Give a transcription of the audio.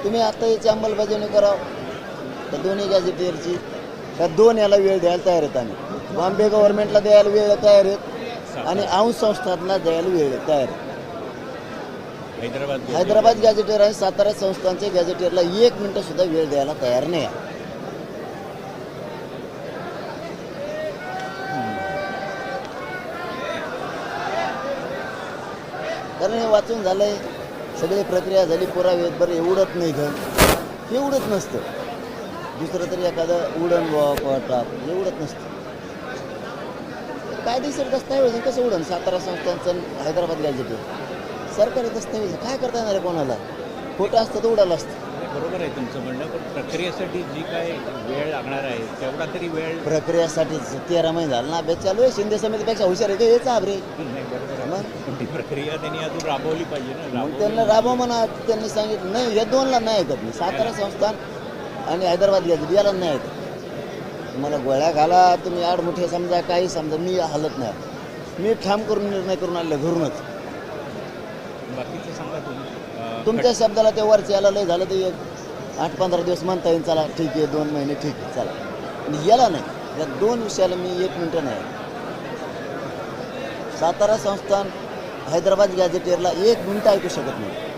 तुम्ही आता याची अंमलबजावणी करावं तर दोन्ही गॅजेटियरची त्या दोन याला वेळ द्यायला तयार आहेत आम्ही बॉम्बे गव्हर्नमेंटला द्यायला वेळ तयार आहेत आणि अंश संस्थांना द्यायला वेळ तयार आहे. हैदराबाद गॅजेटियर आणि सातारा संस्थांचे गॅजेटियरला 1 मिनिटं सुद्धा वेळ द्यायला तयार नाही आहे. कारण हे वाचून झालंय, सगळी प्रक्रिया झाली, पुरावे बरं हे उडत नाही घर हे उडत नसतं. दुसरं तरी एखादं उडण टाप हे उडत नसतं. कायदेशीर दस्तावेज कसं उडण सातारा संस्थांचं हैदराबाद गॅजेटियर सरकारी दस्तावेज काय करता येणार आहे कोणाला? खोटं असतं तर उडालं असतं. बरोबर आहे तुमचं म्हणणं, पण प्रक्रियेसाठी जी काय वेळ लागणार आहे तेवढा तरी वेळ प्रक्रियासाठी 13 महिने झाला ना अभ्यास चालू आहे. शिंदे समितीपेक्षा हुशार आहे का हेच आबरे. मग ती प्रक्रिया त्यांनी अजून राबवली पाहिजे ना. मग त्यांना राबव म्हणा. त्यांनी सांगितलं नाही या दोनला नाही ऐकत मी. सातारा संस्थान आणि हैदराबाद गॅजेट याला नाही ऐकत. मला गोळ्या घाला तुम्ही आडमुठे समजा काही समजा मी हलत नाही. मी ठाम करून निर्णय करून आणले घरूनच. बाकीचं सांगा तुम्ही. तुमच्या शब्दाला ते वरचे याला लय झालं ते 8-15 दिवस म्हणता येईल चला ठीक आहे 2 महिने ठीक आहे चला. आणि याला नाही. या 2 विषयाला मी 1 मिनिटं नाही. सातारा संस्थान हैदराबाद गॅजेटियरला 1 मिनिटं ऐकू शकत नाही.